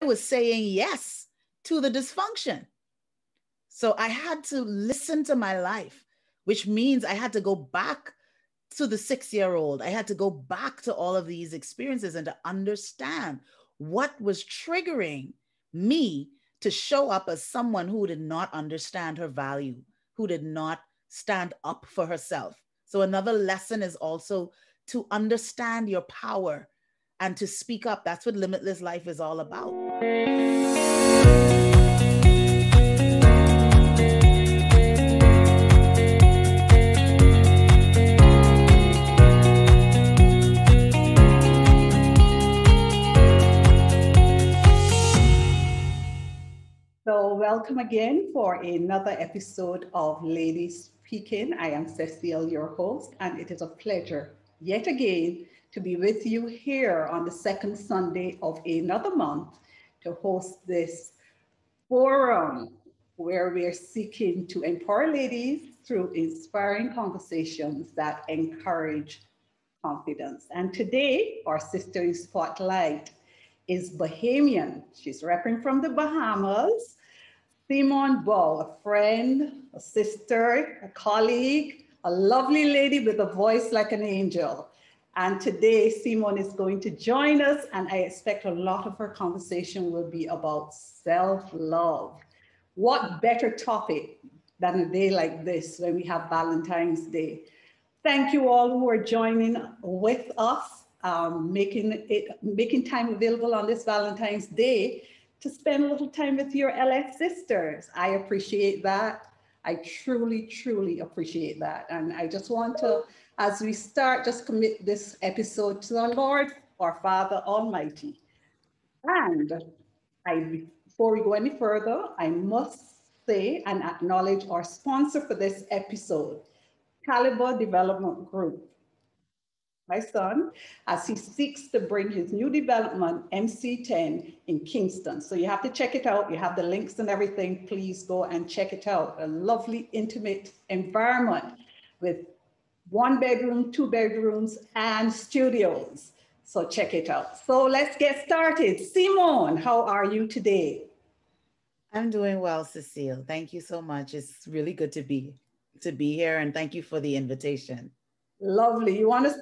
was saying yes to the dysfunction. So I had to listen to my life, which means I had to go back to the 6-year-old. I had to go back to all of these experiences and to understand what was triggering me to show up as someone who did not understand her value, who did not stand up for herself. So another lesson is also to understand your power and to speak up. That's what Limitless Life is all about. So welcome again for another episode of Ladies Speaking. I am Cecile, your host, and it is a pleasure yet again to be with you here on the second Sunday of another month to host this forum where we are seeking to empower ladies through inspiring conversations that encourage confidence. And today, our sister in spotlight is Bahamian. She's repping from the Bahamas. Simmone Bowe, a friend, a sister, a colleague, a lovely lady with a voice like an angel. And today, Simmone is going to join us, and I expect a lot of her conversation will be about self-love. What better topic than a day like this when we have Valentine's Day? Thank you all who are joining with us, making time available on this Valentine's Day to spend a little time with your LS sisters. I appreciate that. I truly, truly appreciate that. And I just want to, as we start, just commit this episode to our Lord, our Father Almighty. And before we go any further, I must say and acknowledge our sponsor for this episode, Caliber Development Group. My son, as he seeks to bring his new development, MC10, in Kingston. So you have to check it out. You have the links and everything. Please go and check it out. A lovely, intimate environment with 1 bedroom, 2 bedrooms, and studios. So check it out. So let's get started. Simmone, how are you today? I'm doing well, Cecile. Thank you so much. It's really good to be here, and thank you for the invitation. Lovely. You want to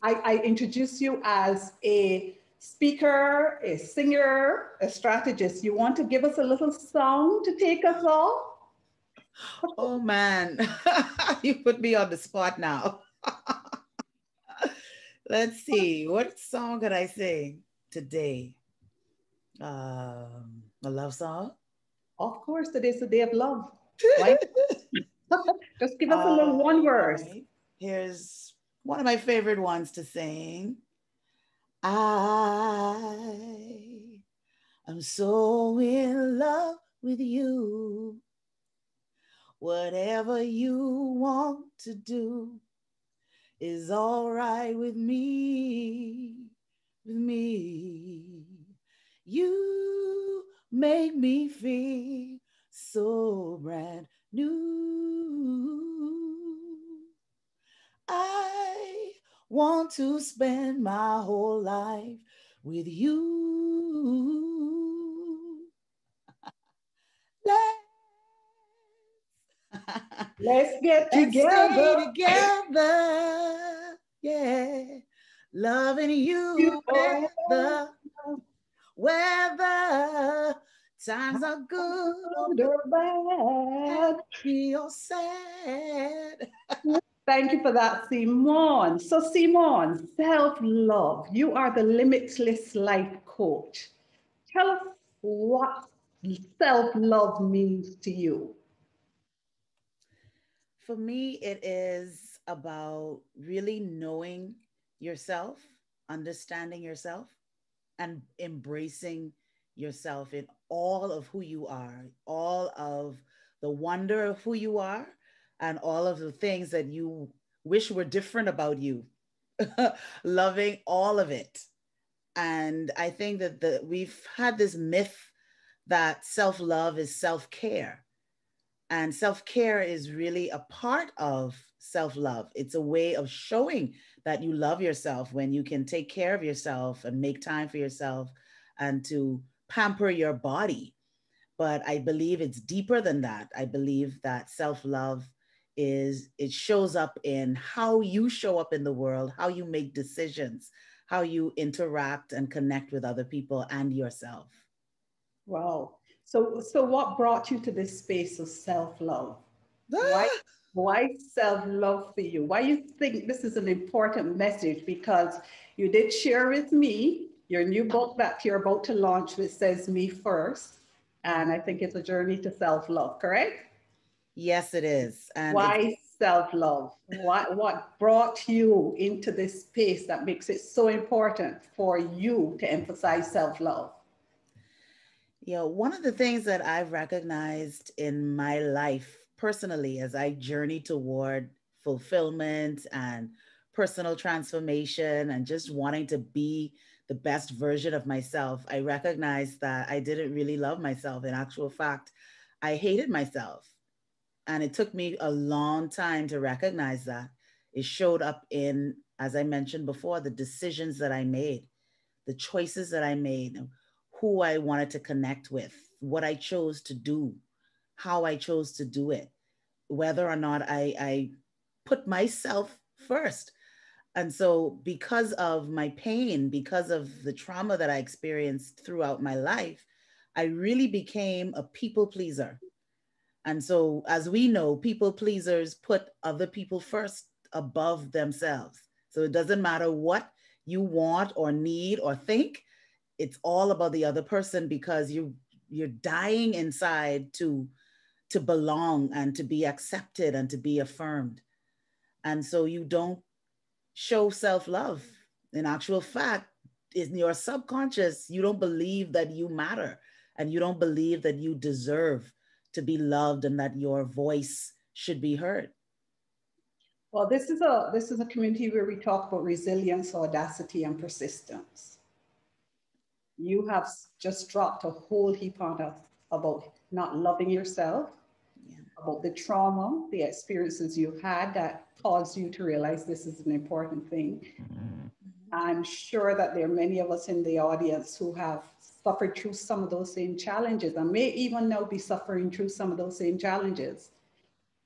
I introduce you as a speaker, a singer, a strategist. You want to give us a little song to take us off? Oh man, you put me on the spot now. Let's see, what song could I sing today? A love song? Of course, today's the day of love. Right? Just give us a little one verse. Right. Here's one of my favorite ones to sing. I am so in love with you. Whatever you want to do is all right with me, with me. You make me feel so brand new. I want to spend my whole life with you. Let's get Let's together. stay together. Yeah. Loving you whether times are good or bad. happy or sad. Thank you for that, Simmone. So, Simmone, self-love. You are the Limitless Life Coach. Tell us what self-love means to you. For me, it is about really knowing yourself, understanding yourself, and embracing yourself in all of who you are, all of the wonder of who you are, and all of the things that you wish were different about you. Loving all of it. And I think that we've had this myth that self-love is self-care. And self-care is really a part of self-love. It's a way of showing that you love yourself when you can take care of yourself and make time for yourself and to pamper your body. But I believe it's deeper than that. I believe that self-love it shows up in how you show up in the world, how you make decisions, how you interact and connect with other people and yourself. Wow. So what brought you to this space of self-love? Why, why self-love for you? Why you think this is an important message? Because you did share with me your new book that you're about to launch, which says Me First. And I think it's a journey to self-love, correct? Yes, it is. And it's Why self-love? What brought you into this space that makes it so important for you to emphasize self-love? one of the things that I've recognized in my life personally as I journey toward fulfillment and personal transformation and just wanting to be the best version of myself, I recognized that I didn't really love myself. In actual fact, I hated myself. And it took me a long time to recognize that. It showed up in, as I mentioned before, the decisions that I made, the choices that I made, who I wanted to connect with, what I chose to do, how I chose to do it, whether or not I put myself first. And so, because of my pain, because of the trauma that I experienced throughout my life, I really became a people pleaser. And so, as we know, people pleasers put other people first above themselves. So, it doesn't matter what you want or need or think, it's all about the other person because you're dying inside to belong and to be accepted and to be affirmed. And so you don't show self-love. In actual fact, in your subconscious, you don't believe that you matter and you don't believe that you deserve to be loved and that your voice should be heard. Well, this is a community where we talk about resilience, audacity, and persistence. You have just dropped a whole heap on us about not loving yourself, Yeah. about the trauma, the experiences you had that caused you to realize this is an important thing. I'm sure that there are many of us in the audience who have suffered through some of those same challenges and may even now be suffering through some of those same challenges.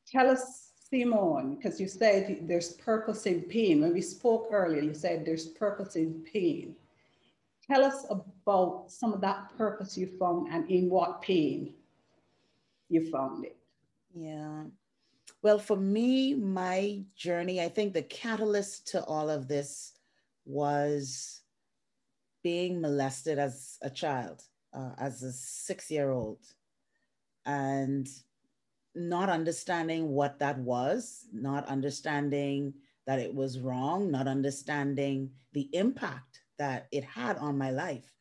Tell us, Simone, because you said there's purpose in pain. When we spoke earlier, you said there's purpose in pain. Tell us about some of that purpose you found and in what pain you found it. Yeah. Well, for me, my journey, I think the catalyst to all of this was being molested as a child, as a 6 year old, and not understanding what that was, not understanding that it was wrong, not understanding the impact that it had on my life.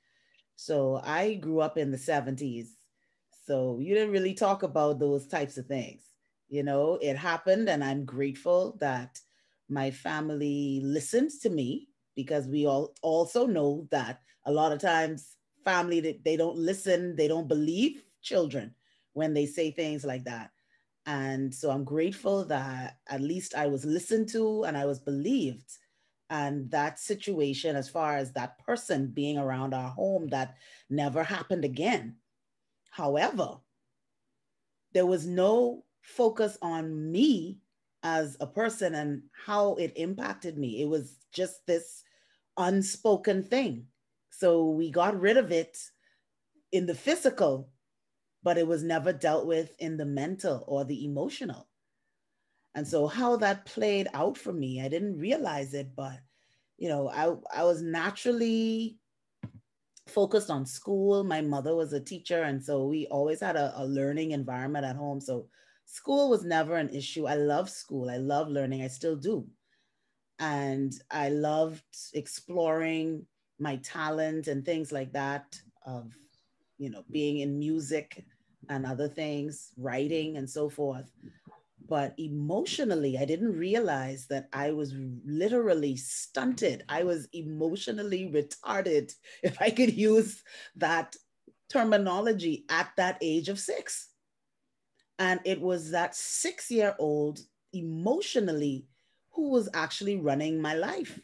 So I grew up in the 70s. So you didn't really talk about those types of things. It happened, and I'm grateful that my family listens to me because we all also know that a lot of times family they don't listen, they don't believe children when they say things like that. And so I'm grateful that at least I was listened to and I was believed. And that situation, as far as that person being around our home, that never happened again. However, there was no focus on me as a person and how it impacted me. It was just this unspoken thing. So we got rid of it in the physical, but it was never dealt with in the mental or the emotional. And so how that played out for me, I didn't realize it, but I was naturally focused on school. My mother was a teacher, and so we always had a learning environment at home. So school was never an issue. I love school. I love learning. I still do. And I loved exploring my talent and things like that of, being in music and other things, writing and so forth. But emotionally, I didn't realize that I was literally stunted. I was emotionally retarded, if I could use that terminology, at that age of 6. And it was that 6 year old emotionally who was actually running my life.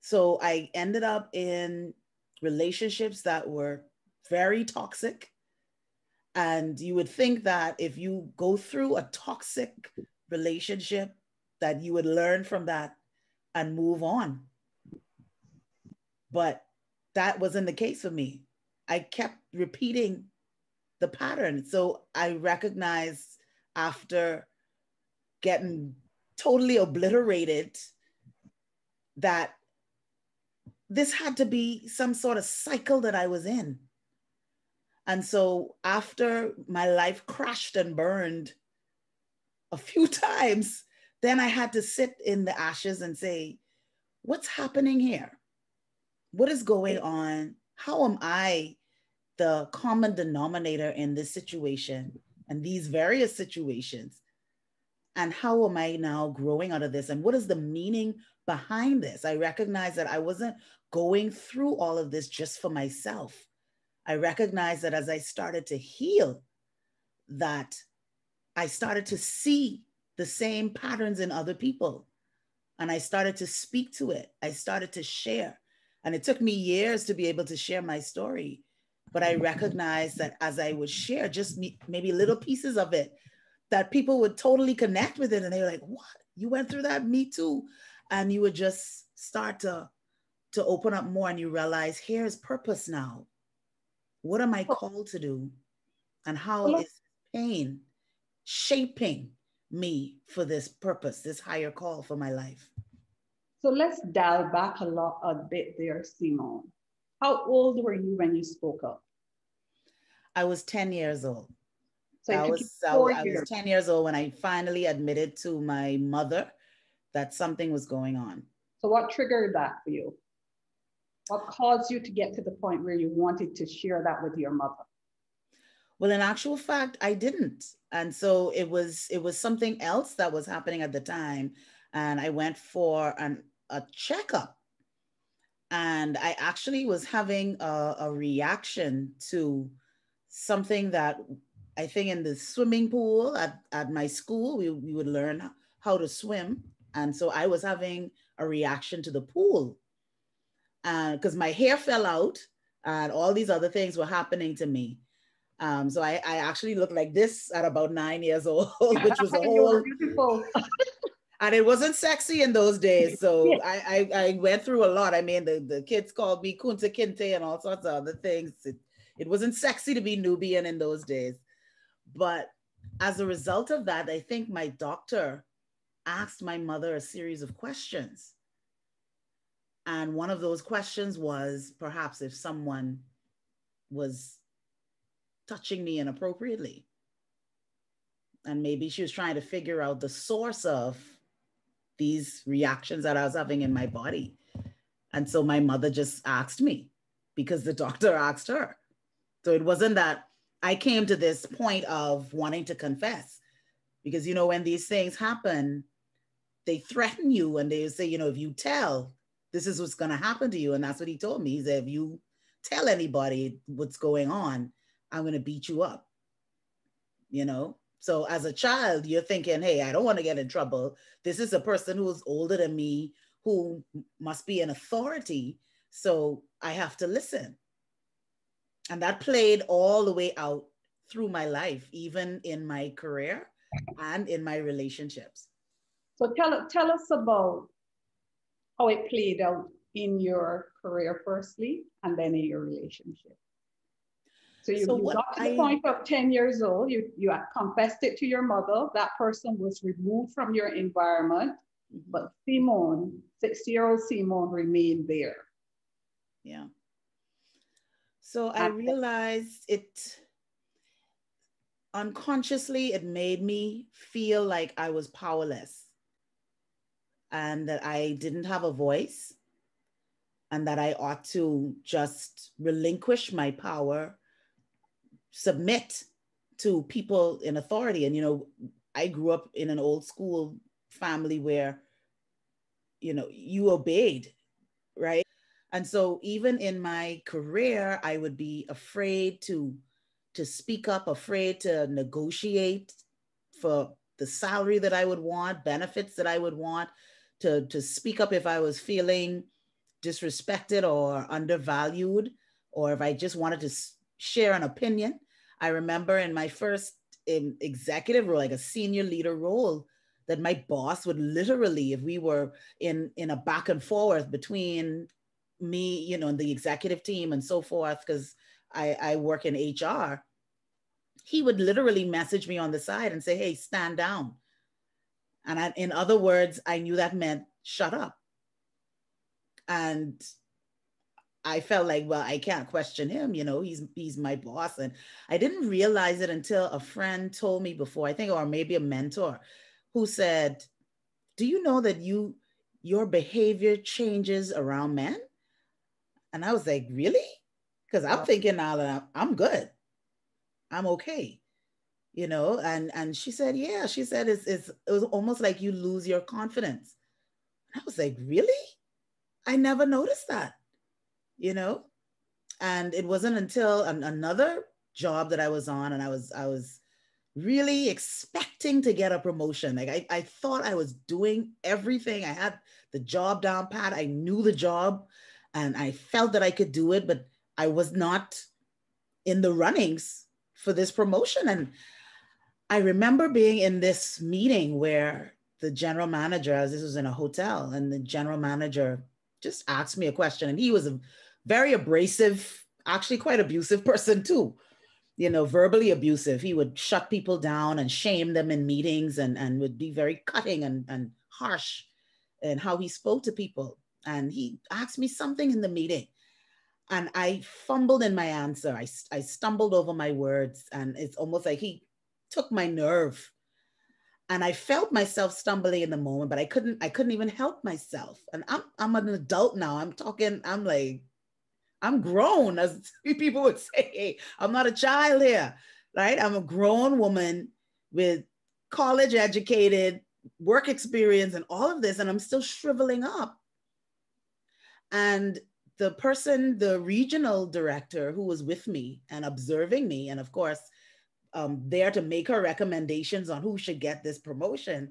So I ended up in relationships that were very toxic. And you would think that if you go through a toxic relationship, that you would learn from that and move on. But that wasn't the case for me. I kept repeating the pattern. So I recognized after getting totally obliterated that this had to be some sort of cycle that I was in. And so after my life crashed and burned a few times, then I had to sit in the ashes and say, what's happening here? What is going on? How am I the common denominator in this situation and these various situations? And how am I now growing out of this? And what is the meaning behind this? I recognize that I wasn't going through all of this just for myself. I recognized that as I started to heal, that I started to see the same patterns in other people. And I started to speak to it. I started to share. And it took me years to be able to share my story. But I recognized that as I would share just maybe little pieces of it, that people would totally connect with it. And they were like, what? You went through that? Me too. And you would just start to open up more, and you realize, here's purpose now. What am I called to do? And how is pain shaping me for this purpose, this higher call for my life? So let's dial back a bit there, Simmone. How old were you when you spoke up? I was 10 years old. So I was 10 years old when I finally admitted to my mother that something was going on. So what triggered that for you? What caused you to get to the point where you wanted to share that with your mother? Well, in actual fact, I didn't. And so it was something else that was happening at the time. And I went for a checkup. And I actually was having a reaction to something that I think in the swimming pool at my school, we would learn how to swim. And so I was having a reaction to the pool. Because my hair fell out and all these other things were happening to me. So I actually looked like this at about 9 years old, which was a whole... beautiful. And it wasn't sexy in those days. So yeah. I went through a lot. I mean, the kids called me Kunta Kinte and all sorts of other things. It wasn't sexy to be Nubian in those days. But as a result of that, I think my doctor asked my mother a series of questions. And one of those questions was perhaps if someone was touching me inappropriately. And maybe she was trying to figure out the source of these reactions that I was having in my body. And so my mother just asked me because the doctor asked her. So it wasn't that I came to this point of wanting to confess, because, you know, when these things happen, they threaten you and they say, you know, if you tell, this is what's going to happen to you. And that's what he told me. He said, if you tell anybody what's going on, I'm going to beat you up, you know? So as a child, you're thinking, hey, I don't want to get in trouble. This is a person who's older than me, who must be an authority. So I have to listen. And that played all the way out through my life, even in my career and in my relationships. So tell us about how it played out in your career firstly, and then in your relationship. So you got to the point of 10 years old, you confessed it to your mother, that person was removed from your environment, but Simmone, 6-year-old Simmone remained there. Yeah. So I realized it, unconsciously, it made me feel like I was powerless and that I didn't have a voice and that I ought to just relinquish my power, submit to people in authority. And, you know, I grew up in an old school family where, you know, you obeyed, right? And so even in my career, I would be afraid to speak up, afraid to negotiate for the salary that I would want, benefits that I would want, to speak up if I was feeling disrespected or undervalued, or if I just wanted to share an opinion. I remember in my first executive role, like a senior leader role, that my boss would literally, if we were in a back and forth between me, you know, and the executive team and so forth, because I work in HR, he would literally message me on the side and say, hey, stand down. And in other words, I knew that meant shut up. And I felt like, well, I can't question him, you know, he's my boss. And I didn't realize it until a friend told me before, I think, or maybe a mentor, who said, do you know that your behavior changes around men? And I was like, really? Because I'm Wow. thinking now that I'm good. I'm okay. You know, and she said, yeah, she said it was almost like you lose your confidence. And I was like, really? I never noticed that, you know? And it wasn't until another job that I was on, and I was really expecting to get a promotion. Like I thought I was doing everything. I had the job down pat. I knew the job and I felt that I could do it, but I was not in the runnings for this promotion. And I remember being in this meeting where the general manager, as this was in a hotel, and the general manager just asked me a question. And he was a very abrasive, actually quite abusive person too, you know, verbally abusive. He would shut people down and shame them in meetings, and would be very cutting and harsh in how he spoke to people. And he asked me something in the meeting, and I fumbled in my answer. I stumbled over my words, and it's almost like he took my nerve. And I felt myself stumbling in the moment, but I couldn't even help myself. And I'm an adult now. I'm talking, I'm like, I'm grown, as people would say. Hey, I'm not a child here, right? I'm a grown woman with college educated, work experience, and all of this, and I'm still shriveling up. And the person, the regional director who was with me and observing me, and of course, there to make her recommendations on who should get this promotion,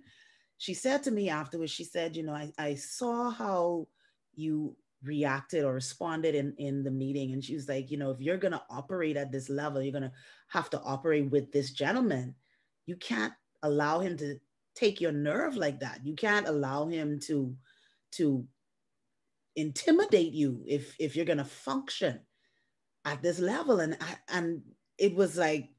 she said to me afterwards, she said, you know, I saw how you reacted or responded in the meeting. And she was like, you know, if you're going to operate at this level, you're going to have to operate with this gentleman. You can't allow him to take your nerve like that. You can't allow him to intimidate you if you're going to function at this level. And it was like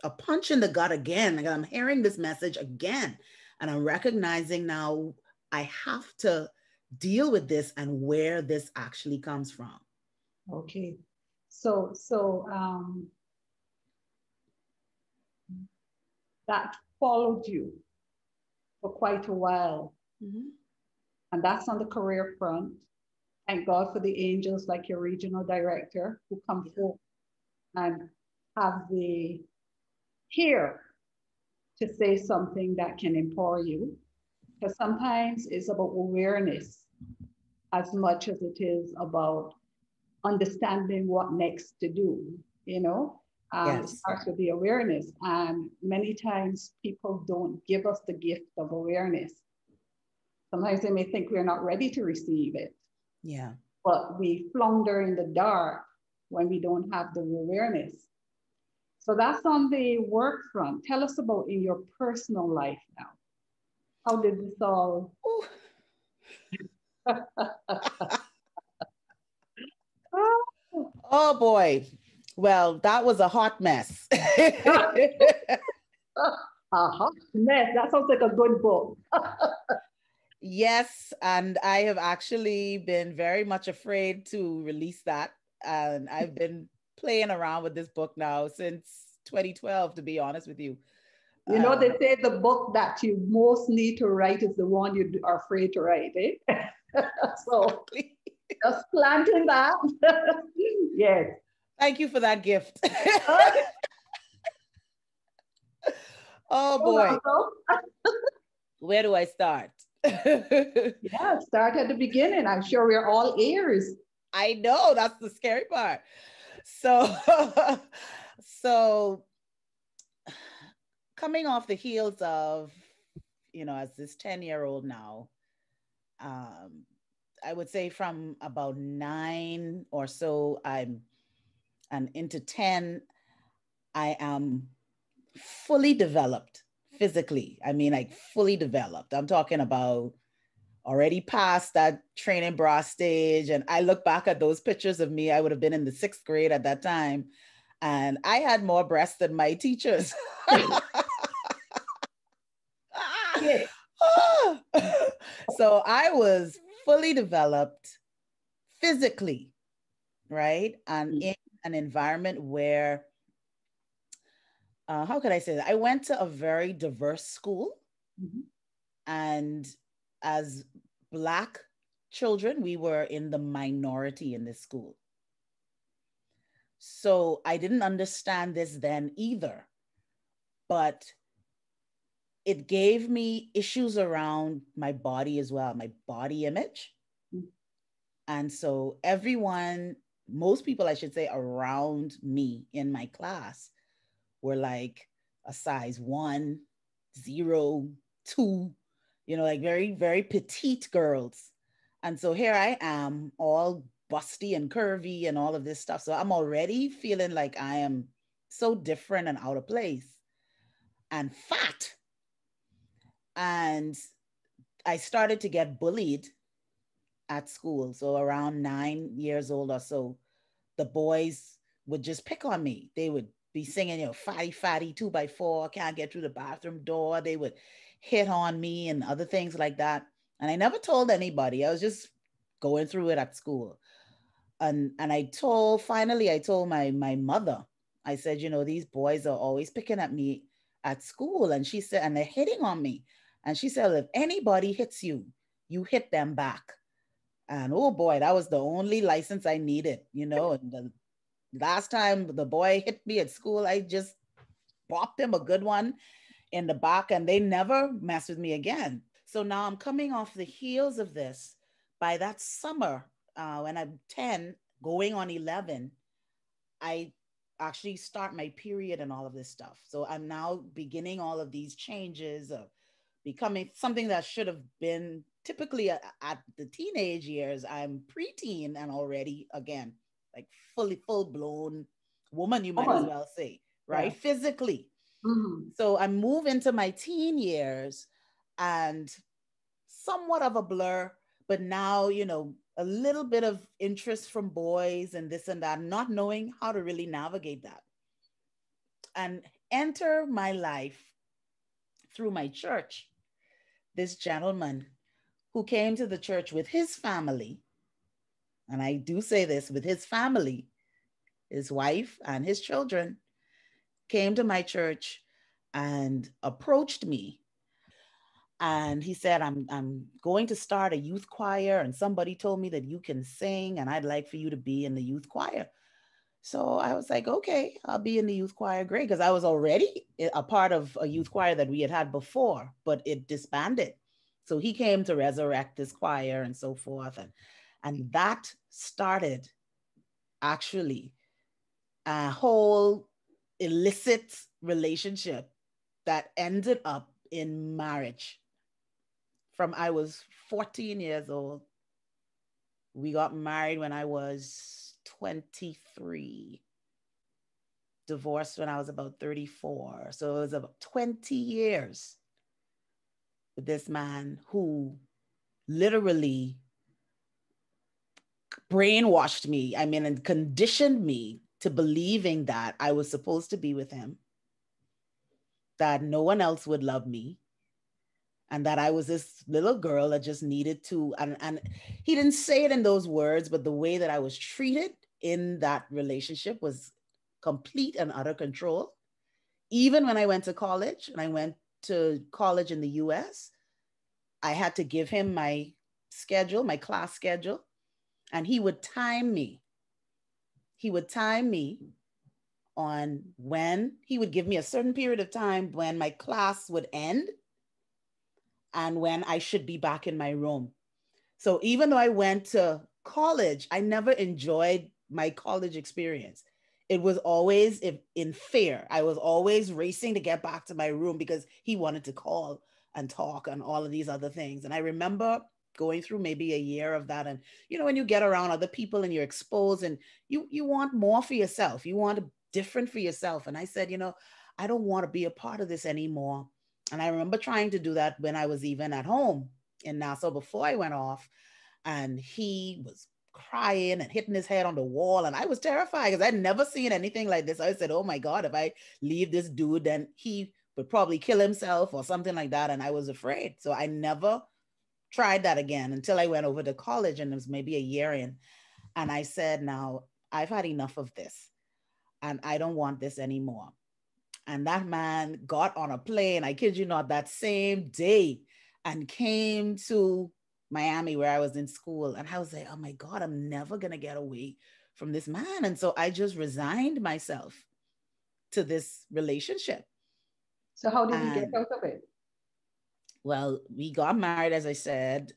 a punch in the gut again. Like, I'm hearing this message again, and I'm recognizing now I have to deal with this and where this actually comes from. Okay. So that followed you for quite a while. Mm-hmm. And that's on the career front. Thank God for the angels like your regional director who come Yeah. forth and have the here to say something that can empower you. Because sometimes it's about awareness as much as it is about understanding what next to do, you know? It Yes. starts with the awareness. And many times people don't give us the gift of awareness. Sometimes they may think we're not ready to receive it, Yeah. but we flounder in the dark when we don't have the awareness. So that's on the work front. Tell us about in your personal life now. How did this all? Oh boy. Well, that was a hot mess. Uh-huh. Mess. That sounds like a good book. Yes, and I have actually been very much afraid to release that. And I've been playing around with this book now since 2012, to be honest with you. You know, they say the book that you most need to write is the one you are afraid to write, eh? So Exactly. just planting that. Yes. Thank you for that gift. Oh You're boy, welcome. where do I start? Yeah, start at the beginning. I'm sure we're all ears. I know that's the scary part. So, so coming off the heels of, you know, as this 10-year-old now, um, I would say from about 9 or so, and into 10, I am fully developed physically. I mean, like fully developed. I'm talking about already past that training bra stage. And I look back at those pictures of me, I would have been in the 6th grade at that time. And I had more breasts than my teachers. Yeah. So I was fully developed physically, right? And in an environment where, how could I say that? I went to a very diverse school. Mm-hmm. And as Black children, we were in the minority in this school. So I didn't understand this then either. But it gave me issues around my body as well, my body image. Mm-hmm. And so everyone, most people, I should say, around me in my class were like a size 1, 0, 2, like very, very petite girls. And so here I am, all busty and curvy and all of this stuff. So I'm already feeling like I am so different and out of place and fat. And I started to get bullied at school. So around 9 years old or so, the boys would just pick on me. They would be singing, fatty, fatty, 2x4, can't get through the bathroom door. They would hit on me and other things like that. And I never told anybody. I was just going through it at school. And finally I told my mother. I said, these boys are always picking at me at school. And she said, and they're hitting on me. And she said, if anybody hits you, you hit them back. And oh boy, that was the only license I needed, And the last time the boy hit me at school, I just bopped him a good one in the back, and they never messed with me again. So now I'm coming off the heels of this. By that summer, when I'm 10, going on 11, I actually start my period and all of this stuff. So I'm now beginning all of these changes of becoming something that should have been typically at the teenage years. I'm preteen and already, again, like full blown woman, you might as well say, right? Yeah. Physically. Mm-hmm. So I move into my teen years and somewhat of a blur, but now, a little bit of interest from boys and this and that, not knowing how to really navigate that. And enter my life through my church, this gentleman who came to the church with his family. And I do say this, with his family, his wife and his children, came to my church and approached me. And he said, I'm going to start a youth choir, and somebody told me that you can sing, and I'd like for you to be in the youth choir. So I was like, okay, I'll be in the youth choir. Great. Because I was already a part of a youth choir that we had before, but it disbanded. So he came to resurrect this choir and so forth. And that started actually a whole illicit relationship that ended up in marriage. From I was 14 years old. We got married when I was 23. Divorced when I was about 34. So it was about 20 years with this man who literally brainwashed me. I mean, and conditioned me to believing that I was supposed to be with him, that no one else would love me, and that I was this little girl that just needed to, and he didn't say it in those words, but the way that I was treated in that relationship was complete and utter control. Even when I went to college, and I went to college in the US, I had to give him my schedule, my class schedule, and he would time me. He would time me on when he would give me a certain period of time when my class would end and when I should be back in my room. So even though I went to college, I never enjoyed my college experience. It was always in fear. I was always racing to get back to my room because he wanted to call and talk and all of these other things. And I remember going through maybe a year of that. And, when you get around other people and you're exposed and you want more for yourself, you want different for yourself. And I said, I don't want to be a part of this anymore. And I remember trying to do that when I was even at home in Nassau before I went off. And he was crying and hitting his head on the wall. And I was terrified because I'd never seen anything like this. I said, oh my God, if I leave this dude, then he would probably kill himself or something like that. And I was afraid. So I never tried that again until I went over to college, and it was maybe a year in. And I said, now I've had enough of this and I don't want this anymore. And that man got on a plane, I kid you not, that same day and came to Miami where I was in school. And I was like, oh my God, I'm never going to get away from this man. And so I just resigned myself to this relationship. So how did you get out of it? Well, we got married, as I said,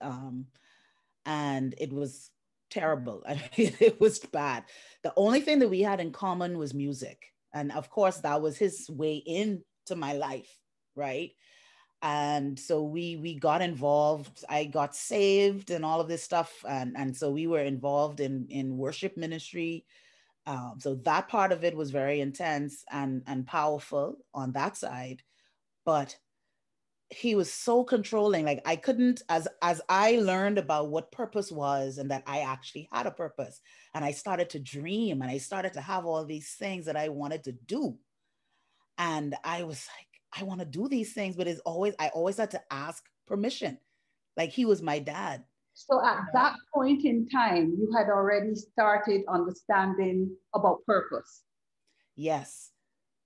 and it was terrible. I mean, it was bad. The only thing that we had in common was music. And of course, that was his way into my life, right? And so we got involved. I got saved and all of this stuff. And so we were involved in worship ministry. So that part of it was very intense and powerful on that side. But he was so controlling. Like I couldn't, as I learned about what purpose was and that I actually had a purpose, and I started to dream and I started to have all these things that I wanted to do. And I was like, I want to do these things, but I always had to ask permission. Like he was my dad. So at that point in time, you had already started understanding about purpose. Yes,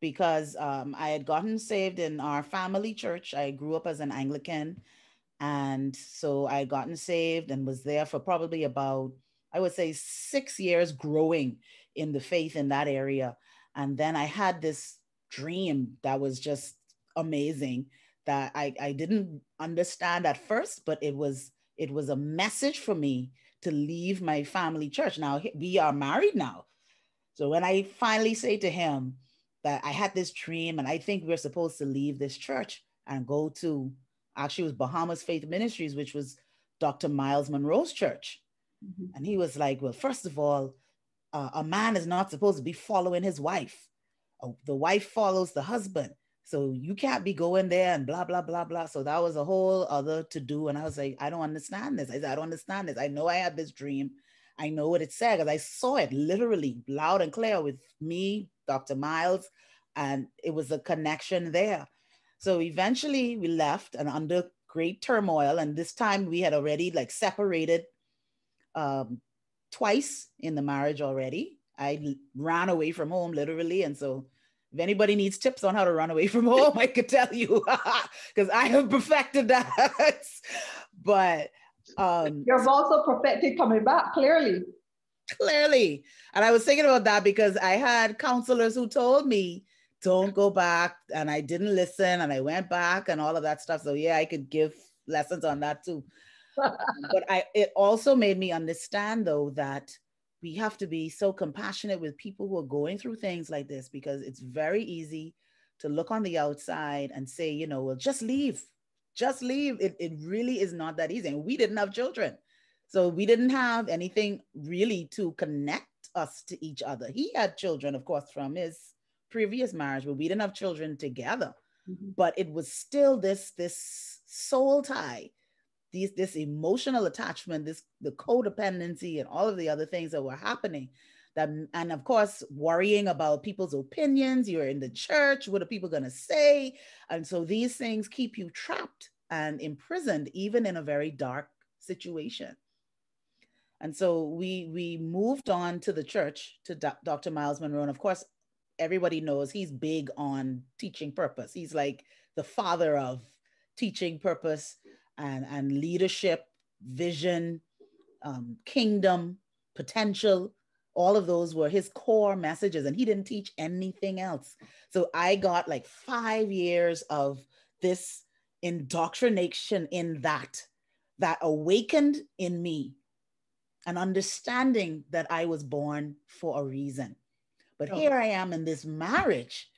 because I had gotten saved in our family church. I grew up as an Anglican. And so I had gotten saved and was there for probably about, I would say, 6 years growing in the faith in that area. And then I had this dream that was just amazing that I didn't understand at first, but it was a message for me to leave my family church. Now we are married now. So when I finally say to him that I had this dream and I think we're supposed to leave this church and go to, actually it was Bahamas Faith Ministries, which was Dr. Miles Monroe's church. Mm-hmm. And he was like, well, first of all, a man is not supposed to be following his wife. The wife follows the husband. So you can't be going there and blah, blah, blah, blah. So that was a whole other to do. And I was like, I don't understand this. I said, I don't understand this. I know I had this dream. I know what it said because I saw it literally loud and clear with me, Dr. Miles, and it was a connection there. So eventually we left and under great turmoil. And this time we had already like separated twice in the marriage already. I ran away from home literally. And so if anybody needs tips on how to run away from home, I could tell you because I have perfected that. But you've also perfected coming back, clearly. And I was thinking about that because I had counselors who told me, don't go back. And I didn't listen and I went back and all of that stuff. So yeah, I could give lessons on that too. But it also made me understand though that we have to be so compassionate with people who are going through things like this, because it's very easy to look on the outside and say, well, just leave. It really is not that easy. And we didn't have children. So we didn't have anything really to connect us to each other. He had children, of course, from his previous marriage, but we didn't have children together. Mm-hmm. But it was still this soul tie, this emotional attachment, the codependency and all of the other things that were happening. And of course, worrying about people's opinions. You're in the church. What are people going to say? And so these things keep you trapped and imprisoned, even in a very dark situation. And so we moved on to the church, to Dr. Miles Monroe. And of course, everybody knows he's big on teaching purpose. He's like the father of teaching purpose and leadership, vision, kingdom, potential. All of those were his core messages, and he didn't teach anything else. So I got like 5 years of this indoctrination in that awakened in me an understanding that I was born for a reason. But here I am in this marriage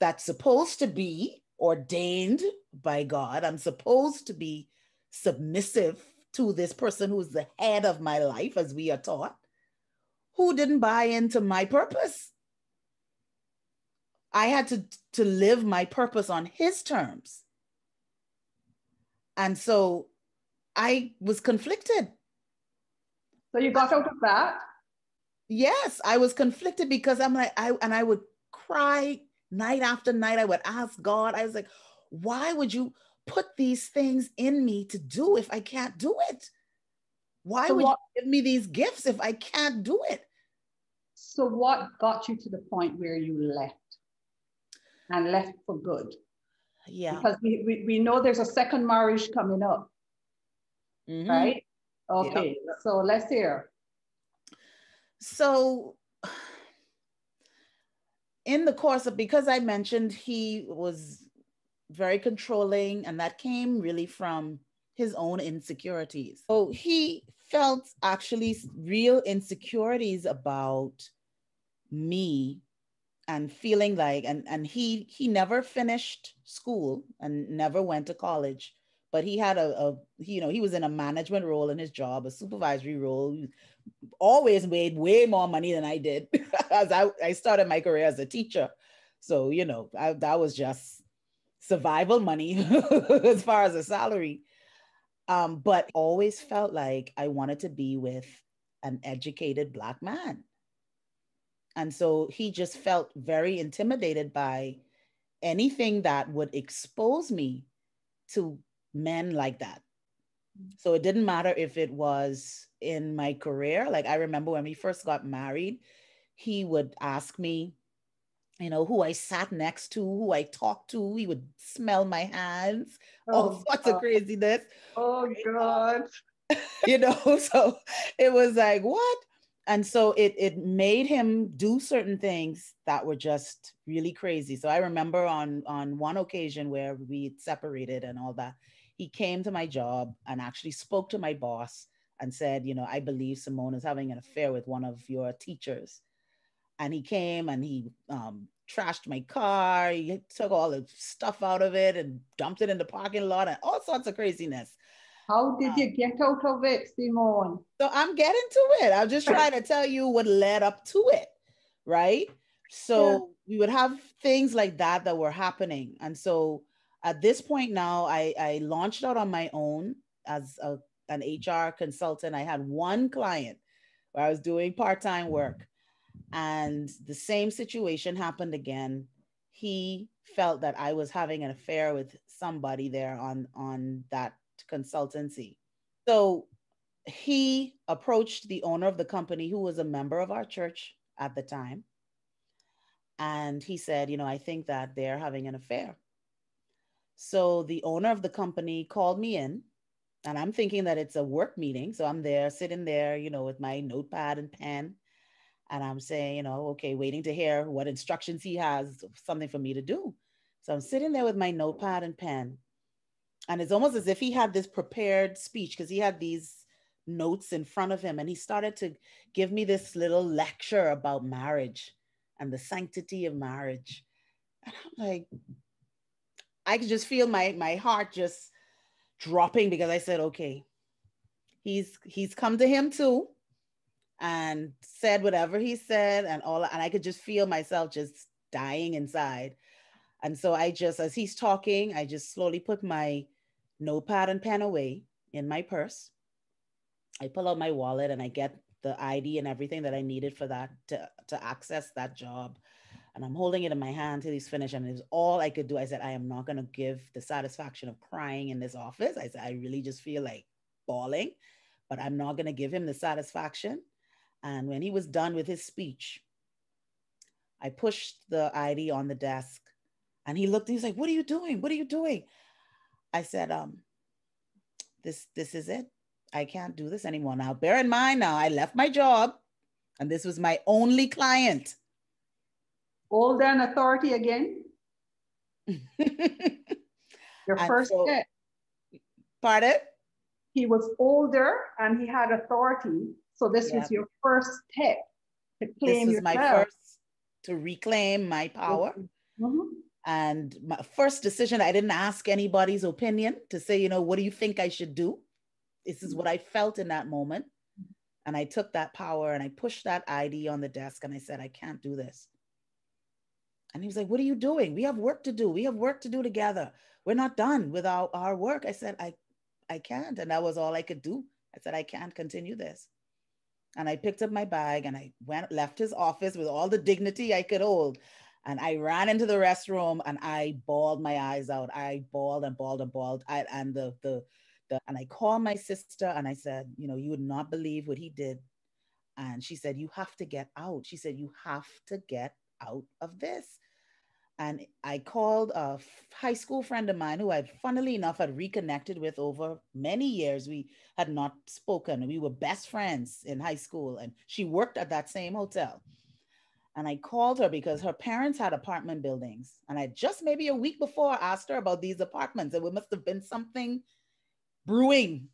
that's supposed to be ordained by God. I'm supposed to be submissive to this person who's the head of my life, as we are taught, who didn't buy into my purpose. I had to live my purpose on his terms. And so I was conflicted. So you got out of that? Yes, I was conflicted because I'm like, I would cry night after night. I would ask God, I was like, why would you put these things in me to do if I can't do it? Why would you give me these gifts if I can't do it? So what got you to the point where you left and left for good? Yeah. Because we know there's a second marriage coming up, right? Okay, yep. So let's hear. So in the course of, because I mentioned he was very controlling, and that came really from his own insecurities. So he felt actually real insecurities about me, and feeling like, and he never finished school and never went to college, but he had he was in a management role in his job, a supervisory role, always made way more money than I did as I started my career as a teacher. So, that was just survival money as far as a salary. But always felt like I wanted to be with an educated Black man. And so he just felt very intimidated by anything that would expose me to men like that. So it didn't matter if it was in my career. Like, I remember when we first got married, he would ask me, who I sat next to, who I talked to. He would smell my hands, all sorts of craziness. Oh, God. So it was like, what? And so it made him do certain things that were just really crazy. So I remember on one occasion where we separated and all that, he came to my job and actually spoke to my boss and said, I believe Simmone is having an affair with one of your teachers. And he came and he trashed my car. He took all the stuff out of it and dumped it in the parking lot and all sorts of craziness. How did you get out of it, Simmone? So I'm getting to it. I'm just trying to tell you what led up to it, right? So we would have things like that were happening. And so at this point now, I launched out on my own as an HR consultant. I had one client where I was doing part-time work, and the same situation happened again. He felt that I was having an affair with somebody there on that consultancy. So he approached the owner of the company, who was a member of our church at the time. And he said, I think that they're having an affair. So the owner of the company called me in, and I'm thinking that it's a work meeting. So I'm there, sitting there, with my notepad and pen. And I'm saying, okay, waiting to hear what instructions he has, something for me to do. So I'm sitting there with my notepad and pen. And it's almost as if he had this prepared speech, because he had these notes in front of him. And he started to give me this little lecture about marriage and the sanctity of marriage. And I'm like, I could just feel my heart just dropping, because I said, okay, he's come to him too and said whatever he said and I could just feel myself just dying inside. And so I just, as he's talking, I just slowly put my notepad and pen away in my purse. I pull out my wallet and I get the ID and everything that I needed for that to access that job. And I'm holding it in my hand till he's finished. And it was all I could do. I said, I am not going to give the satisfaction of crying in this office. I said, I really just feel like bawling, but I'm not going to give him the satisfaction. And when he was done with his speech, I pushed the ID on the desk and he looked and he's like, what are you doing? What are you doing? I said, this is it. I can't do this anymore. Now, bear in mind, now I left my job and this was my only client. Older and authority again? Your first step. Pardon? He was older and he had authority. So this was your first step to claim yourself. This was my first to reclaim my power. Mm-hmm. And my first decision, I didn't ask anybody's opinion to say, what do you think I should do? this is what I felt in that moment. And I took that power and I pushed that ID on the desk and I said, I can't do this. And he was like, what are you doing? We have work to do. We have work to do together. We're not done with our work. I said, I can't. And that was all I could do. I said, I can't continue this. And I picked up my bag and I left his office with all the dignity I could hold. And I ran into the restroom and I bawled my eyes out. I bawled and bawled and bawled. And I called my sister and I said, you would not believe what he did. And she said, you have to get out. She said, you have to get out of this. And I called a high school friend of mine who I, funnily enough, had reconnected with over many years. We had not spoken. We were best friends in high school, and she worked at that same hotel. And I called her because her parents had apartment buildings. And I just maybe a week before asked her about these apartments. And it must have been something brewing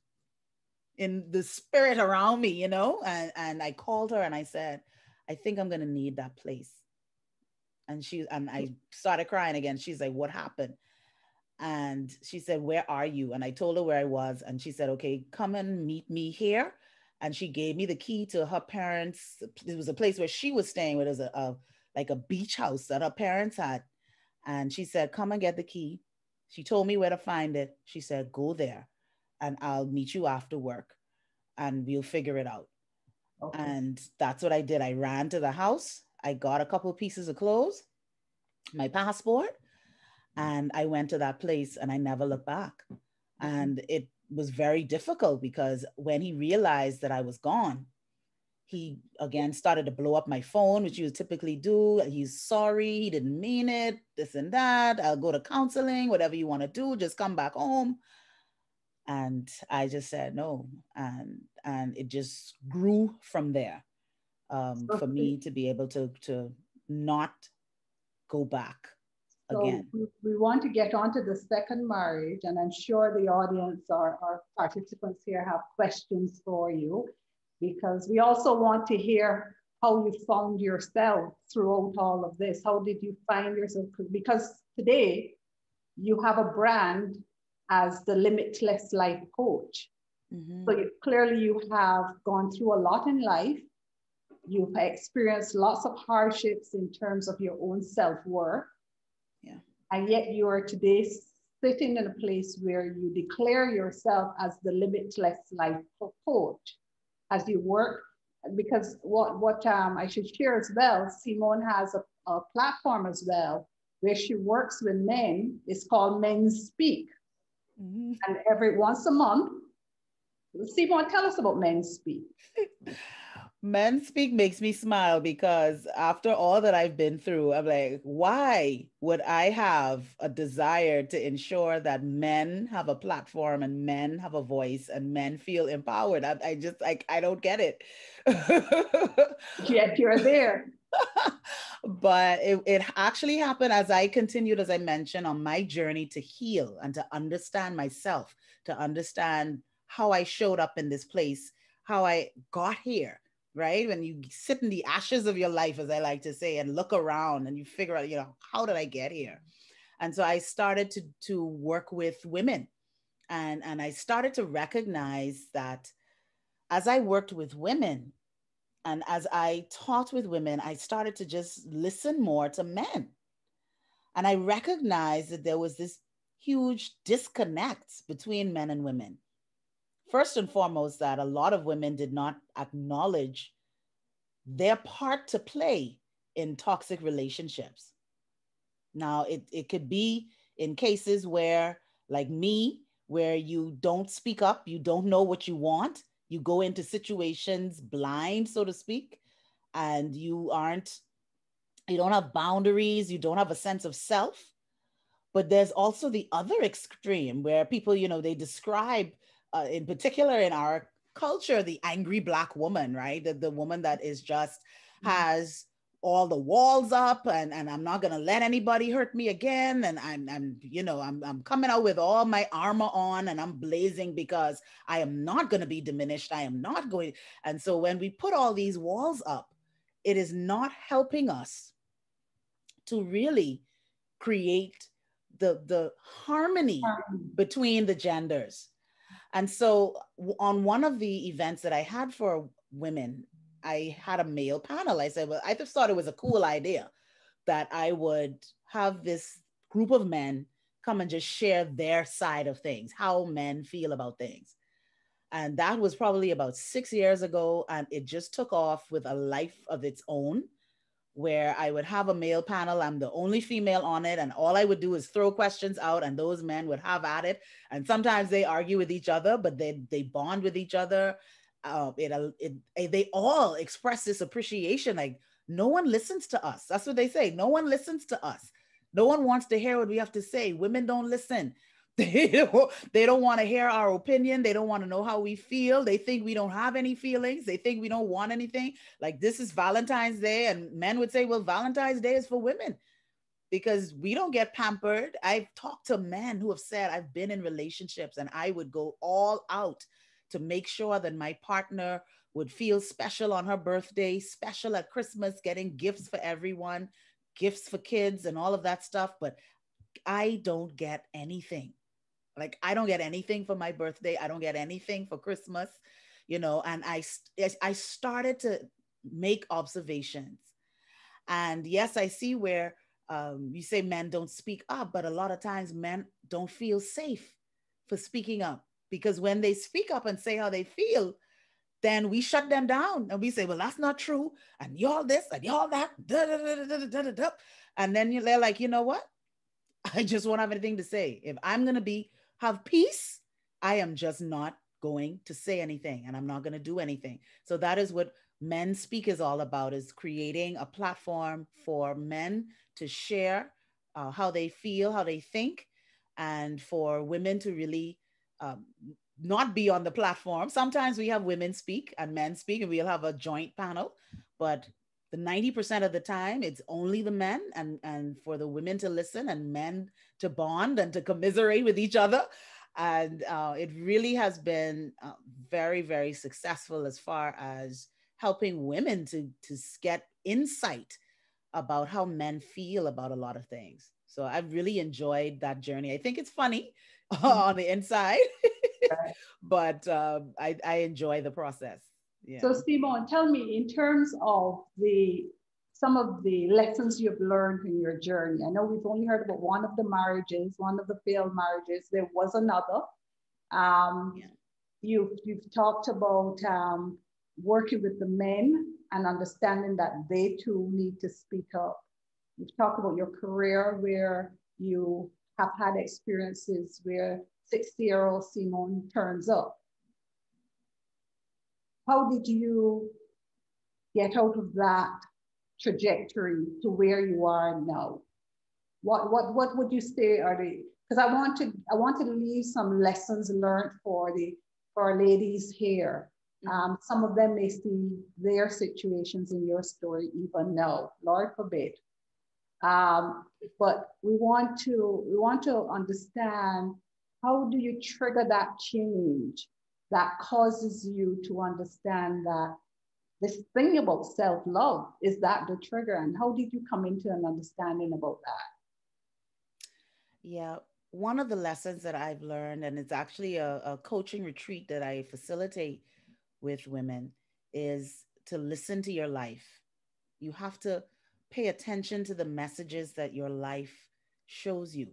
in the spirit around me, And I called her and I said, I think I'm going to need that place. And I started crying again. She's like, what happened? And she said, where are you? And I told her where I was. And she said, okay, come and meet me here. And she gave me the key to her parents. It was a place where she was staying, where there was like a beach house that her parents had. And she said, come and get the key. She told me where to find it. She said, go there and I'll meet you after work and we'll figure it out. Okay. And that's what I did. I ran to the house. I got a couple of pieces of clothes, my passport, and I went to that place and I never looked back. And it was very difficult because when he realized that I was gone, he again started to blow up my phone, which you would typically do. He's sorry, he didn't mean it, this and that. I'll go to counseling, whatever you want to do, just come back home. And I just said no. And it just grew from there. For me to be able to not go back again. So we want to get onto the second marriage, and I'm sure the audience or our participants here have questions for you, because we also want to hear how you found yourself throughout all of this. How did you find yourself? Because today you have a brand as the Limitless Life Coach. Mm-hmm. So clearly you have gone through a lot in life. You've experienced lots of hardships in terms of your own self-worth. Yeah. And yet you are today sitting in a place where you declare yourself as the Limitless Life Coach as you work. Because what I should share as well, Simmone has a platform as well where she works with men. It's called Men Speak. Mm-hmm. And every once a month, Simmone, tell us about Men Speak. Men Speak makes me smile because after all that I've been through, I'm like, why would I have a desire to ensure that men have a platform and men have a voice and men feel empowered? I just like, I don't get it. Yet you're there. But it actually happened as I continued, as I mentioned, on my journey to heal and to understand myself, to understand how I showed up in this place, how I got here. Right? When you sit in the ashes of your life, as I like to say, and look around and you figure out, how did I get here? And so I started to work with women and I started to recognize that as I worked with women and as I talked with women, I started to just listen more to men. And I recognized that there was this huge disconnect between men and women. First and foremost, that a lot of women did not acknowledge their part to play in toxic relationships. Now, it could be in cases where, like me, where you don't speak up, you don't know what you want, you go into situations blind, so to speak, and you don't have boundaries, you don't have a sense of self. But there's also the other extreme where people, they describe in particular in our culture, the angry Black woman, right? The woman that is just has all the walls up and I'm not going to let anybody hurt me again. And I'm coming out with all my armor on and I'm blazing because I am not going to be diminished. I am not going. And so when we put all these walls up, it is not helping us to really create the harmony between the genders. And so on one of the events that I had for women, I had a male panel. I said, well, I just thought it was a cool idea that I would have this group of men come and just share their side of things, how men feel about things. And that was probably about 6 years ago. And it just took off with a life of its own, where I would have a male panel. I'm the only female on it. And all I would do is throw questions out, and those men would have at it. And sometimes they argue with each other, but they bond with each other. They all express this appreciation. Like, no one listens to us. That's what they say. No one listens to us. No one wants to hear what we have to say. Women don't listen. They don't want to hear our opinion. They don't want to know how we feel. They think we don't have any feelings. They think we don't want anything. Like, this is Valentine's Day, and men would say, well, Valentine's Day is for women because we don't get pampered. I've talked to men who have said, I've been in relationships and I would go all out to make sure that my partner would feel special on her birthday, special at Christmas, getting gifts for everyone, gifts for kids and all of that stuff. But I don't get anything. Like, I don't get anything for my birthday. I don't get anything for Christmas, and I started to make observations. And yes, I see where you say men don't speak up, but a lot of times men don't feel safe for speaking up, because when they speak up and say how they feel, then we shut them down and we say, well, that's not true. And y'all this and y'all that. Da, da, da, da, da, da, da. And then they're like, you know what? I just won't have anything to say. If I'm going to have peace, I am just not going to say anything, and I'm not going to do anything. So that is what Men Speak is all about, is creating a platform for men to share how they feel, how they think, and for women to really um, not be on the platform. Sometimes we have women speak and men speak, and we'll have a joint panel, but the 90% of the time it's only the men, and for the women to listen and men to bond and to commiserate with each other. And it really has been very, very successful as far as helping women to get insight about how men feel about a lot of things. So I've really enjoyed that journey. I think it's funny on the inside, but I enjoy the process. Yeah. So, Simone, tell me, in terms of some of the lessons you've learned in your journey. I know we've only heard about one of the marriages, one of the failed marriages. There was another. Yeah. You've talked about working with the men and understanding that they too need to speak up. You've talked about your career where you have had experiences where 60-year-old Simone turns up. How did you get out of that trajectory to where you are now? What would you say are the, because I want to leave some lessons learned for our ladies here. Some of them may see their situations in your story even now, Lord forbid. But we want to understand, how do you trigger that change that causes you to understand that this thing about self-love, is that the trigger? And how did you come into an understanding about that? Yeah, one of the lessons that I've learned, and it's actually a coaching retreat that I facilitate with women, is to listen to your life. You have to pay attention to the messages that your life shows you.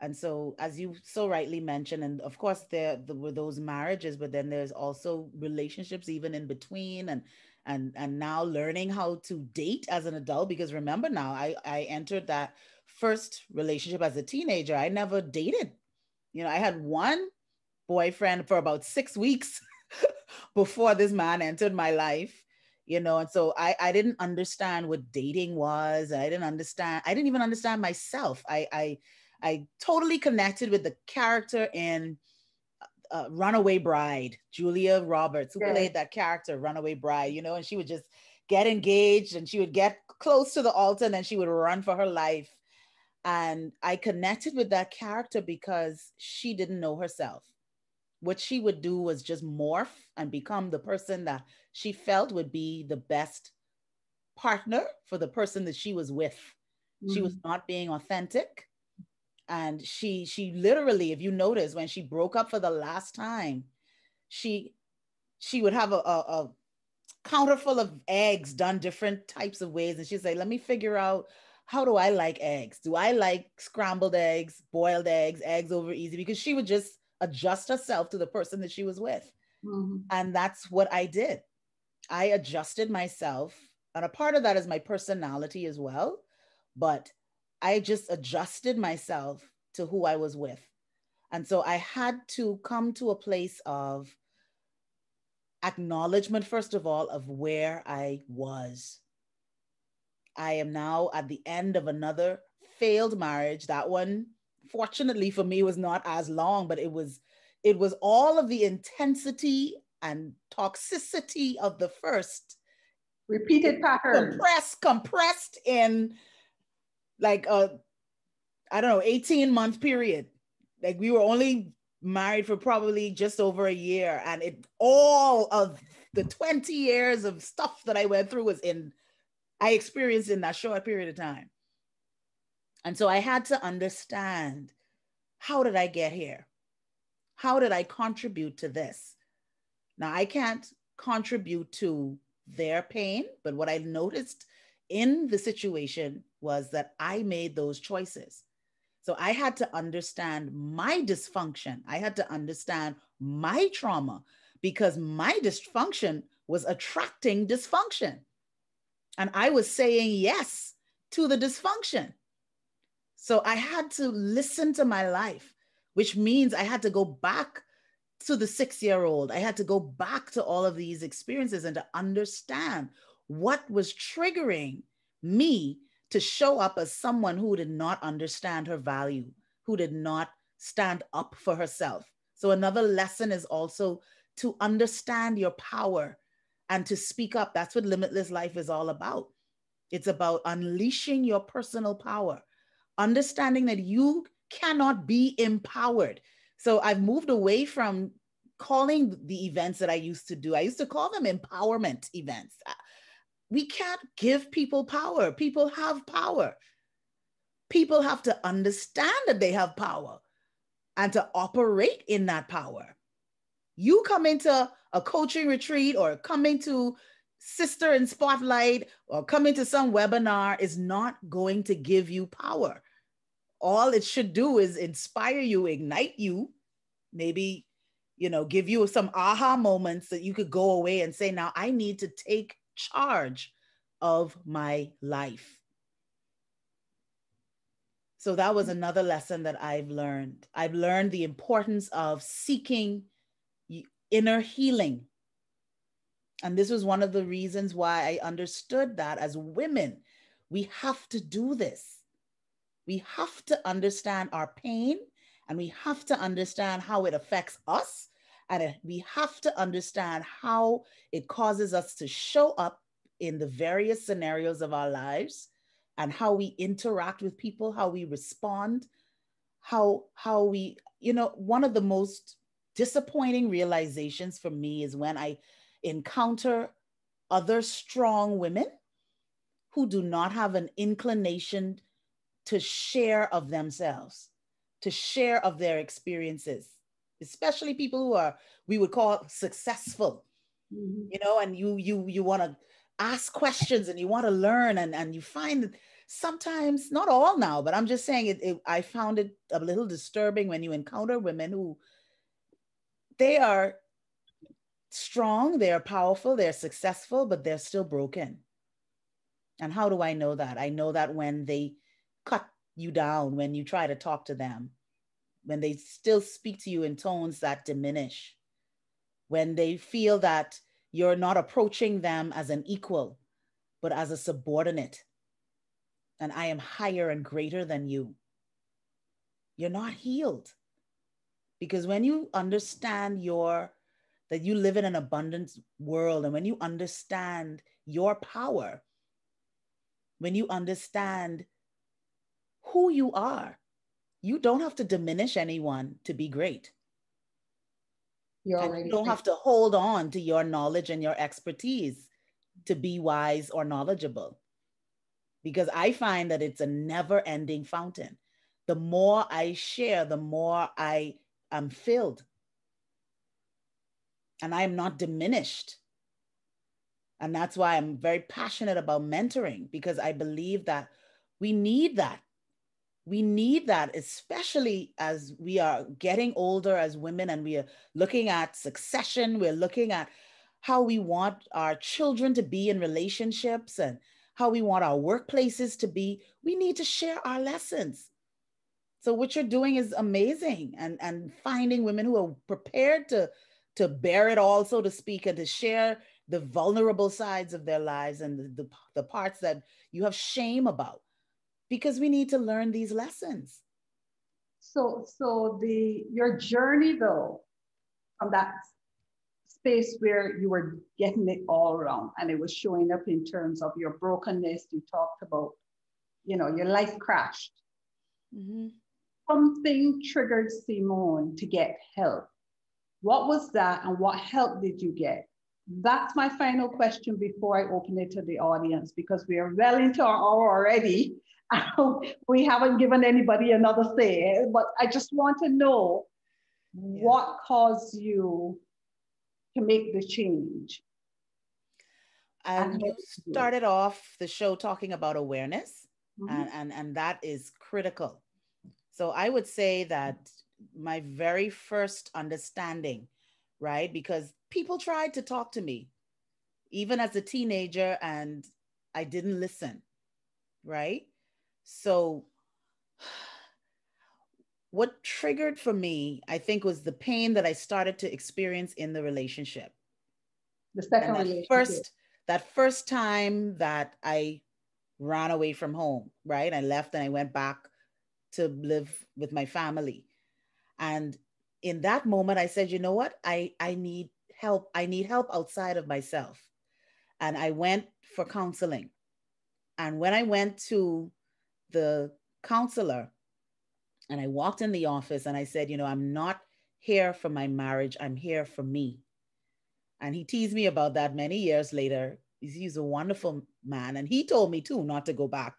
And so, as you so rightly mentioned, and of course there were those marriages, but then there's also relationships even in between, and now learning how to date as an adult. Because remember, now I entered that first relationship as a teenager. I never dated. I had one boyfriend for about 6 weeks before this man entered my life. And so I didn't understand what dating was. I didn't even understand myself. I totally connected with the character in Runaway Bride, Julia Roberts, who played that character, Runaway Bride, and she would just get engaged and she would get close to the altar and then she would run for her life. And I connected with that character because she didn't know herself. What she would do was just morph and become the person that she felt would be the best partner for the person that she was with. She was not being authentic. And she literally, if you notice, when she broke up for the last time, she she would have a counter full of eggs done different types of ways. And she'd say, let me figure out, how do I like eggs? Do I like scrambled eggs, boiled eggs, eggs over easy? Because she would just adjust herself to the person that she was with. Mhm. And that's what I did. I adjusted myself. And a part of that is my personality as well. But I just adjusted myself to who I was with. And so I had to come to a place of acknowledgement, first of all, of where I was. I am now at the end of another failed marriage. That one, fortunately for me, was not as long, but it was all of the intensity and toxicity of the first, Repeated pattern. compressed in like a, I don't know, 18-month period. Like we were only married for probably just over a year, and it all of the 20 years of stuff that I went through I experienced in that short period of time. And so I had to understand, how did I get here? How did I contribute to this? Now, I can't contribute to their pain, but what I noticed in the situation was that I made those choices. So I had to understand my dysfunction. I had to understand my trauma, because my dysfunction was attracting dysfunction. And I was saying yes to the dysfunction. So I had to listen to my life, which means I had to go back to the 6-year-old. I had to go back to all of these experiences and to understand what was triggering me to show up as someone who did not understand her value, who did not stand up for herself. So another lesson is also to understand your power and to speak up. That's what Limitless Life is all about. It's about unleashing your personal power, understanding that you cannot be empowered. So I've moved away from calling the events that I used to do. I used to call them empowerment events. We can't give people power. People have power. People have to understand that they have power and to operate in that power. You come into a coaching retreat or coming to Sister in Spotlight or coming to some webinar is not going to give you power. All it should do is inspire you, ignite you, maybe, give you some aha moments that you could go away and say, now I need to take charge of my life. So that was another lesson that I've learned. I've learned the importance of seeking inner healing. And this was one of the reasons why I understood that as women, we have to do this. We have to understand our pain, and we have to understand how it affects us. And we have to understand how it causes us to show up in the various scenarios of our lives, and how we interact with people, how we respond, how we, one of the most disappointing realizations for me is when I encounter other strong women who do not have an inclination to share of themselves, to share of their experiences, especially people who are, we would call successful, and you want to ask questions and you want to learn, and you find that sometimes, not all now, but I'm just saying I found it a little disturbing when you encounter women who, they are strong, they're powerful, they're successful, but they're still broken. And how do I know that? I know that when they cut you down, when you try to talk to them, when they still speak to you in tones that diminish, when they feel that you're not approaching them as an equal, but as a subordinate, and I am higher and greater than you. You're not healed. Because when you understand that you live in an abundant world, and when you understand your power, when you understand who you are, you don't have to diminish anyone to be great. You're And you already don't great. have to hold on to your knowledge and your expertise to be wise or knowledgeable. Because I find that it's a never-ending fountain. the more I share, the more I am filled. And I am not diminished. And that's why I'm very passionate about mentoring, because I believe that we need that. We need that, especially as we are getting older as women and we are looking at succession. We're looking at how we want our children to be in relationships and how we want our workplaces to be. We need to share our lessons. So what you're doing is amazing, and finding women who are prepared to bear it all, so to speak, and to share the vulnerable sides of their lives and the parts that you have shame about, because we need to learn these lessons. So your journey though, from that space where you were getting it all wrong and it was showing up in terms of your brokenness, you talked about, your life crashed. Mm-hmm. Something triggered Simmone to get help. What was that and what help did you get? That's my final question before I open it to the audience, because we are well into our hour already. We haven't given anybody another say, but I just want to know what caused you to make the change. And you started off the show talking about awareness, and that is critical. So I would say that my very first understanding, right? Because people tried to talk to me, even as a teenager, and I didn't listen, right? So what triggered for me, I think, was the pain that I started to experience in the relationship. The second relationship. That first time that I ran away from home, right? I left and I went back to live with my family. And in that moment, I said, you know what? I need help. I need help outside of myself. And I went for counseling. And when I went to the counselor and I walked in the office and I said, I'm not here for my marriage. I'm here for me. And he teased me about that many years later. He's a wonderful man. And he told me too, not to go back,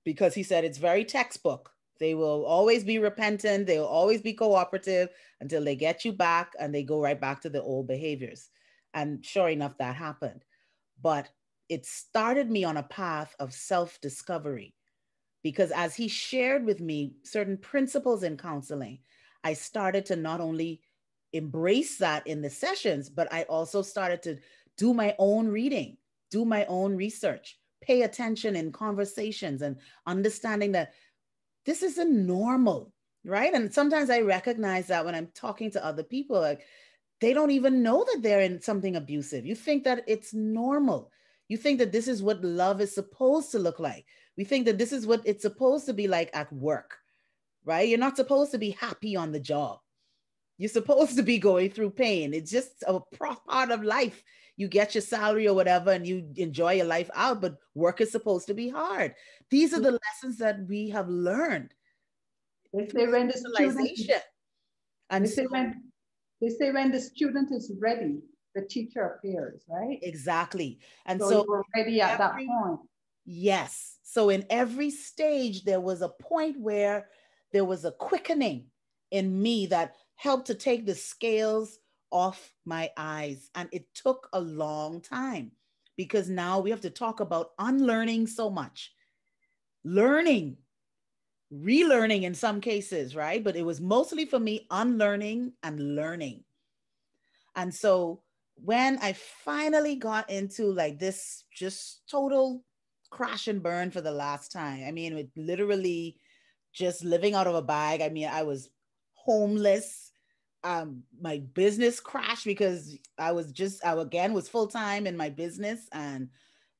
because he said it's very textbook. They will always be repentant. They will always be cooperative until they get you back and they go right back to the old behaviors. And sure enough, that happened. But it started me on a path of self-discovery, because as he shared with me certain principles in counseling, I started to not only embrace that in the sessions, but I also started to do my own reading, do my own research, pay attention in conversations, and understanding that this isn't normal, right? And sometimes I recognize that when I'm talking to other people, like, they don't even know that they're in something abusive. You think that it's normal. You think that this is what love is supposed to look like. We think that this is what it's supposed to be like at work, right? You're not supposed to be happy on the job. You're supposed to be going through pain. It's just a part of life. You get your salary or whatever and you enjoy your life out, but work is supposed to be hard. These are the lessons that we have learned. They say when the student they say when the student is ready, the teacher appears, right? Exactly. And so you were ready at that point. Yes. So in every stage, there was a point where there was a quickening in me that helped to take the scales off my eyes. And it took a long time, because now we have to talk about unlearning so much, learning, relearning in some cases, right? But it was mostly for me unlearning and learning. And so when I finally got into like this just total crash and burn for the last time, I mean, with literally just living out of a bag. I mean, I was homeless. My business crashed because I again was full time in my business, and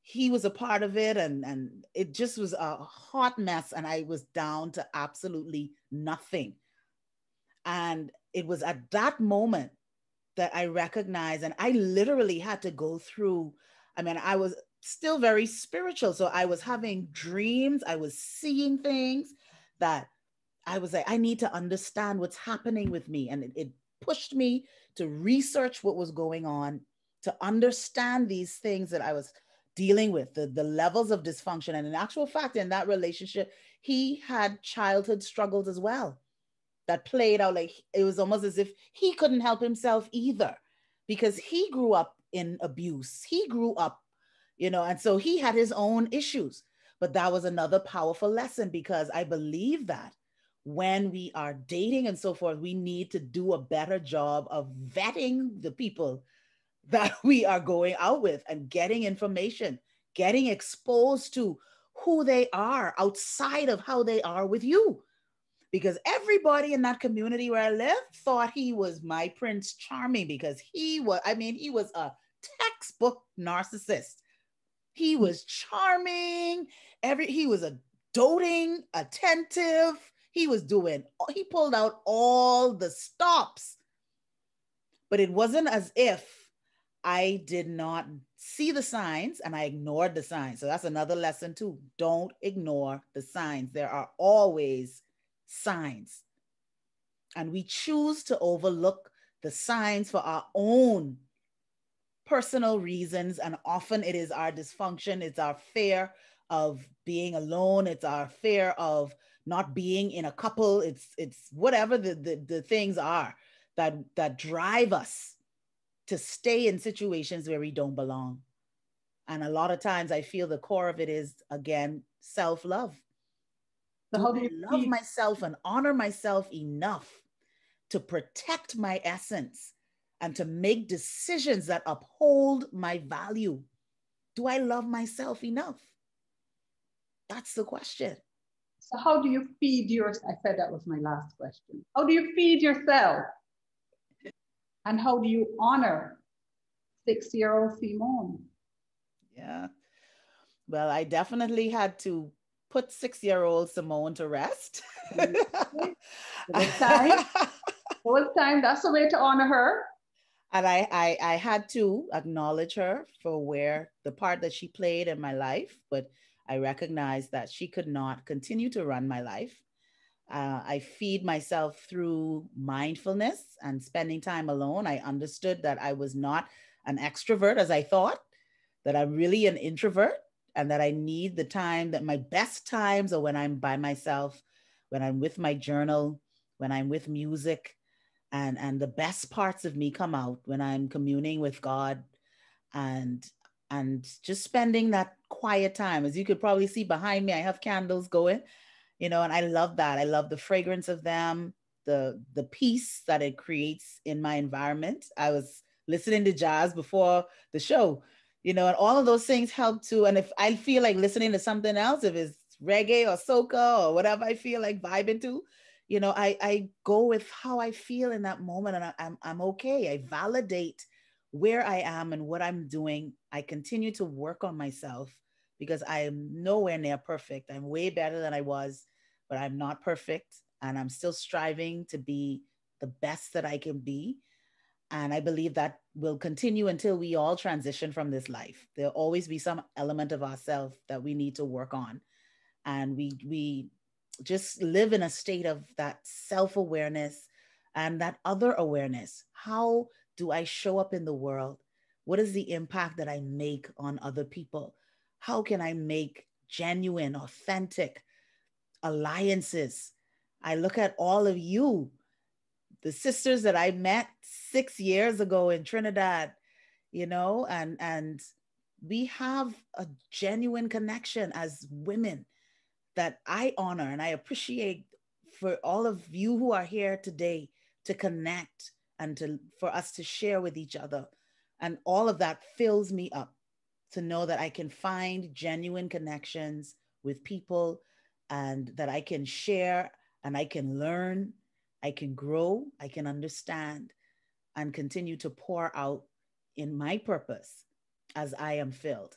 he was a part of it, and it just was a hot mess, and I was down to absolutely nothing. And it was at that moment that I recognized, and I literally had to go through. I mean, I was still very spiritual, so I was having dreams, I was seeing things that I was like, I need to understand what's happening with me. And it pushed me to research what was going on, to understand these things that I was dealing with the levels of dysfunction. And in actual fact, in that relationship, he had childhood struggles as well that played out. Like it was almost as if he couldn't help himself either, because he grew up in abuse. He grew up, and so he had his own issues. But that was another powerful lesson, because I believe that when we are dating and so forth, we need to do a better job of vetting the people that we are going out with and getting information, getting exposed to who they are outside of how they are with you. Because everybody in that community where I live thought he was my Prince Charming, because he was a textbook narcissist. He was charming. He was a doting, attentive. He pulled out all the stops. But it wasn't as if I did not see the signs and I ignored the signs. So that's another lesson too. Don't ignore the signs. There are always signs. And we choose to overlook the signs for our own personal reasons. And often it is our dysfunction. It's our fear of being alone. It's our fear of not being in a couple. It's whatever the things are that drive us to stay in situations where we don't belong. And a lot of times I feel the core of it is, again, self-love. So Do how do I you love feel? myself and honor myself enough to protect my essence and to make decisions that uphold my value? Do I love myself enough? That's the question. So how do you feed yourself? I said that was my last question. How do you feed yourself? And how do you honor 6-year-old Simmone? Yeah. Well, I definitely had to put 6-year-old Simmone to rest. It was time. It was time. That's the way to honor her. And I had to acknowledge her for where the part that she played in my life, but I recognized that she could not continue to run my life. I feed myself through mindfulness and spending time alone. I understood that I was not an extrovert as I thought, that I'm really an introvert, and that I need the time, that my best times are when I'm by myself, when I'm with my journal, when I'm with music, and the best parts of me come out when I'm communing with God, and just spending that quiet time. As you could probably see behind me, I have candles going, and I love that. I love the fragrance of them, the peace that it creates in my environment. I was listening to jazz before the show, and all of those things help too. And if I feel like listening to something else, if it's reggae or soca or whatever I feel like vibing to, I go with how I feel in that moment, and I'm okay. I validate where I am and what I'm doing. I continue to work on myself, because I am nowhere near perfect. I'm way better than I was, but I'm not perfect, and I'm still striving to be the best that I can be. And I believe that will continue until we all transition from this life. There'll always be some element of ourselves that we need to work on. And we just live in a state of that self-awareness and that other awareness. How do I show up in the world? What is the impact that I make on other people? How can I make genuine, authentic alliances? I look at all of you, the sisters that I met 6 years ago in Trinidad, and we have a genuine connection as women that I honor and I appreciate, for all of you who are here today to connect and for us to share with each other. And all of that fills me up to know that I can find genuine connections with people, and that I can share and I can learn, I can grow, I can understand, and continue to pour out in my purpose as I am filled.